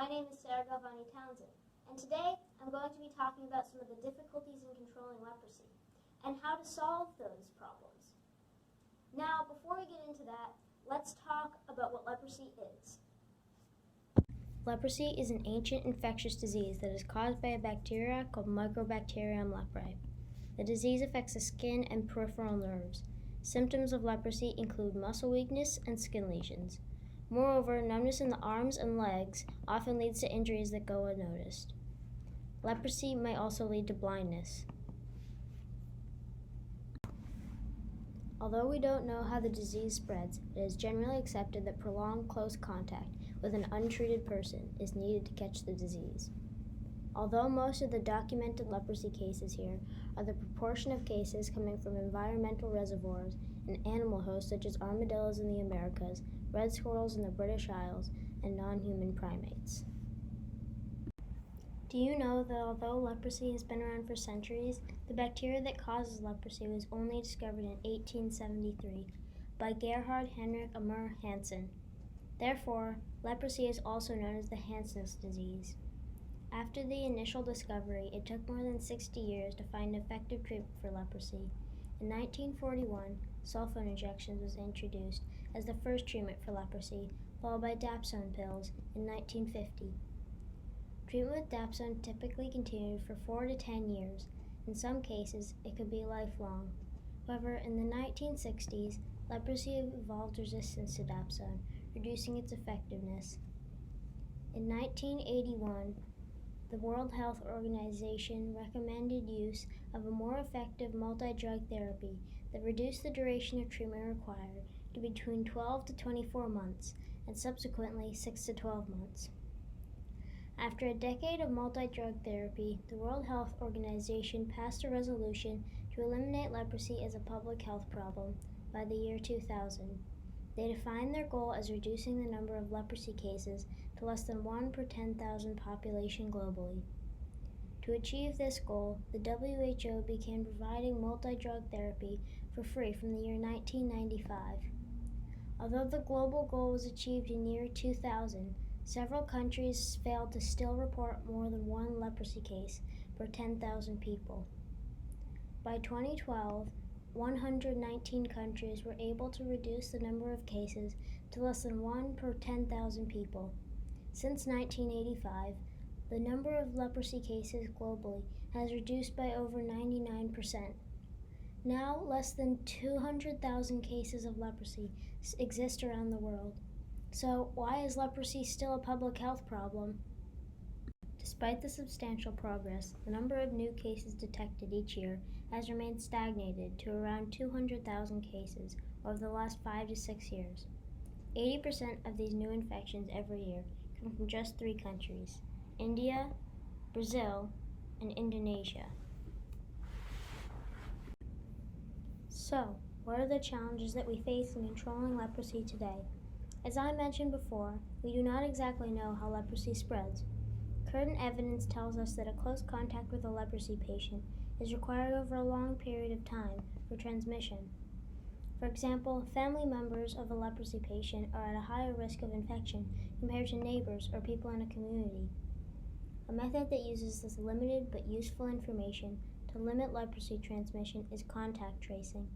My name is Sarah Galvani Townsend, and today I'm going to be talking about some of the difficulties in controlling leprosy and how to solve those problems. Now, before we get into that, let's talk about what leprosy is. Leprosy is an ancient infectious disease that is caused by a bacteria called Mycobacterium leprae. The disease affects the skin and peripheral nerves. Symptoms of leprosy include muscle weakness and skin lesions. Moreover, numbness in the arms and legs often leads to injuries that go unnoticed. Leprosy may also lead to blindness. Although we don't know how the disease spreads, it is generally accepted that prolonged close contact with an untreated person is needed to catch the disease. Although most of the documented leprosy cases here are the proportion of cases coming from environmental reservoirs and animal hosts such as armadillos in the Americas, red squirrels in the British Isles, and non-human primates. Do you know that although leprosy has been around for centuries, the bacteria that causes leprosy was only discovered in 1873 by Gerhard Henrik Amur Hansen. Therefore, leprosy is also known as the Hansen's disease. After the initial discovery, it took more than 60 years to find an effective treatment for leprosy. In 1941, sulfone injections was introduced as the first treatment for leprosy, followed by dapsone pills in 1950. Treatment with dapsone typically continued for 4 to 10 years. In some cases, it could be lifelong. However, in the 1960s, leprosy evolved resistance to dapsone, reducing its effectiveness. In 1981, the World Health Organization recommended use of a more effective multi-drug therapy that reduced the duration of treatment required to between 12 to 24 months and subsequently 6 to 12 months. After a decade of multi-drug therapy, the World Health Organization passed a resolution to eliminate leprosy as a public health problem by the year 2000. They defined their goal as reducing the number of leprosy cases to less than 1 per 10,000 population globally. To achieve this goal, the WHO began providing multi-drug therapy for free from the year 1995. Although the global goal was achieved in year 2000, several countries failed to still report more than one leprosy case per 10,000 people. By 2012, 119 countries were able to reduce the number of cases to less than 1 per 10,000 people. Since 1985, the number of leprosy cases globally has reduced by over 99%. Now, less than 200,000 cases of leprosy exist around the world. So, why is leprosy still a public health problem? Despite the substantial progress, the number of new cases detected each year has remained stagnated to around 200,000 cases over the last 5 to 6 years. 80% of these new infections every year come from just 3 countries: India, Brazil, and Indonesia. So, what are the challenges that we face in controlling leprosy today? As I mentioned before, we do not exactly know how leprosy spreads. Current evidence tells us that a close contact with a leprosy patient is required over a long period of time for transmission. For example, family members of a leprosy patient are at a higher risk of infection compared to neighbors or people in a community. A method that uses this limited but useful information to limit leprosy transmission is contact tracing.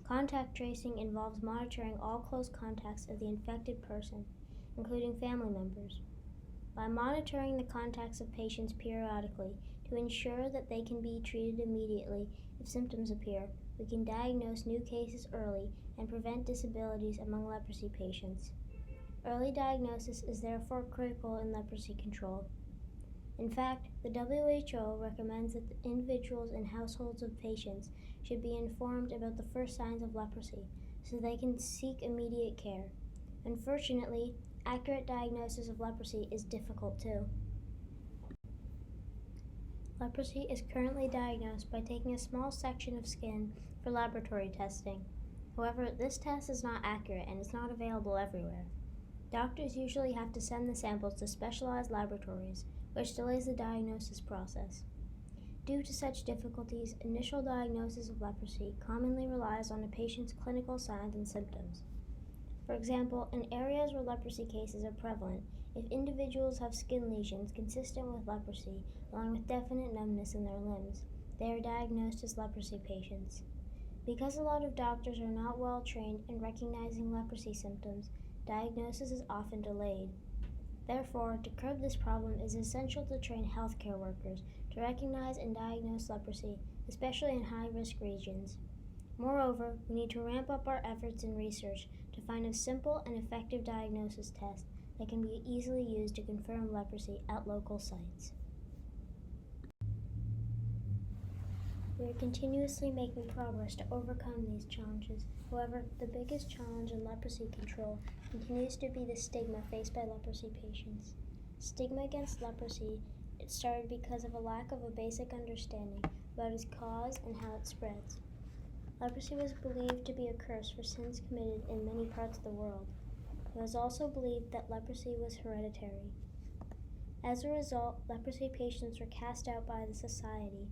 Contact tracing involves monitoring all close contacts of the infected person, including family members. By monitoring the contacts of patients periodically to ensure that they can be treated immediately if symptoms appear, we can diagnose new cases early and prevent disabilities among leprosy patients. Early diagnosis is therefore critical in leprosy control. In fact, the WHO recommends that the individuals and households of patients should be informed about the first signs of leprosy so they can seek immediate care. Unfortunately, accurate diagnosis of leprosy is difficult too. Leprosy is currently diagnosed by taking a small section of skin for laboratory testing. However, this test is not accurate and is not available everywhere. Doctors usually have to send the samples to specialized laboratories, which delays the diagnosis process. Due to such difficulties, initial diagnosis of leprosy commonly relies on a patient's clinical signs and symptoms. For example, in areas where leprosy cases are prevalent, if individuals have skin lesions consistent with leprosy, along with definite numbness in their limbs, they are diagnosed as leprosy patients. Because a lot of doctors are not well trained in recognizing leprosy symptoms, diagnosis is often delayed. Therefore, to curb this problem, it is essential to train healthcare workers to recognize and diagnose leprosy, especially in high-risk regions. Moreover, we need to ramp up our efforts in research to find a simple and effective diagnosis test that can be easily used to confirm leprosy at local sites. We are continuously making progress to overcome these challenges. However, the biggest challenge in leprosy control continues to be the stigma faced by leprosy patients. Stigma against leprosy started because of a lack of a basic understanding about its cause and how it spreads. Leprosy was believed to be a curse for sins committed in many parts of the world. It was also believed that leprosy was hereditary. As a result, leprosy patients were cast out by the society.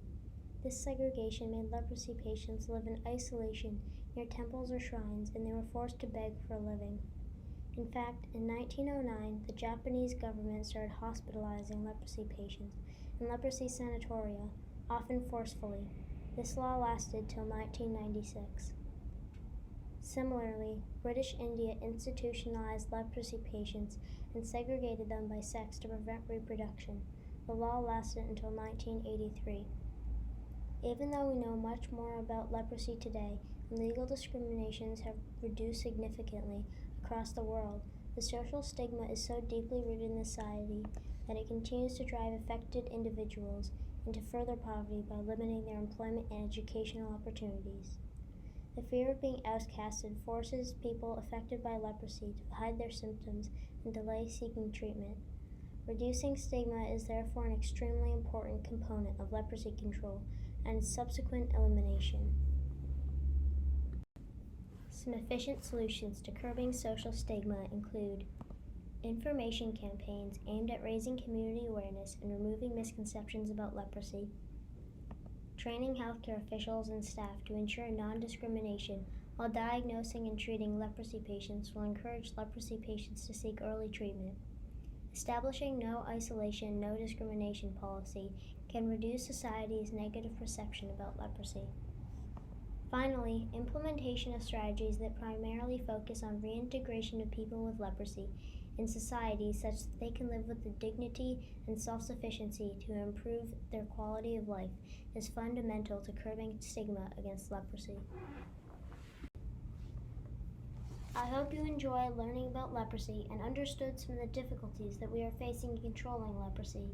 This segregation made leprosy patients live in isolation near temples or shrines, and they were forced to beg for a living. In fact, in 1909, the Japanese government started hospitalizing leprosy patients in leprosy sanatoria, often forcefully. This law lasted till 1996. Similarly, British India institutionalized leprosy patients and segregated them by sex to prevent reproduction. The law lasted until 1983. Even though we know much more about leprosy today and legal discriminations have reduced significantly across the world, the social stigma is so deeply rooted in society that it continues to drive affected individuals into further poverty by limiting their employment and educational opportunities. The fear of being outcasted forces people affected by leprosy to hide their symptoms and delay seeking treatment. Reducing stigma is therefore an extremely important component of leprosy control and its subsequent elimination. Some efficient solutions to curbing social stigma include information campaigns aimed at raising community awareness and removing misconceptions about leprosy, training healthcare officials and staff to ensure non-discrimination while diagnosing and treating leprosy patients will encourage leprosy patients to seek early treatment. Establishing no isolation, no discrimination policy can reduce society's negative perception about leprosy. Finally, implementation of strategies that primarily focus on reintegration of people with leprosy in society such that they can live with the dignity and self-sufficiency to improve their quality of life is fundamental to curbing stigma against leprosy. I hope you enjoyed learning about leprosy and understood some of the difficulties that we are facing in controlling leprosy.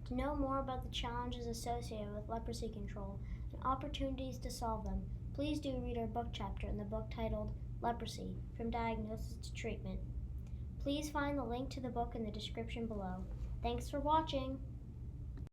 To know more about the challenges associated with leprosy control and opportunities to solve them, please do read our book chapter in the book titled Leprosy: From Diagnosis to Treatment. Please find the link to the book in the description below. Thanks for watching!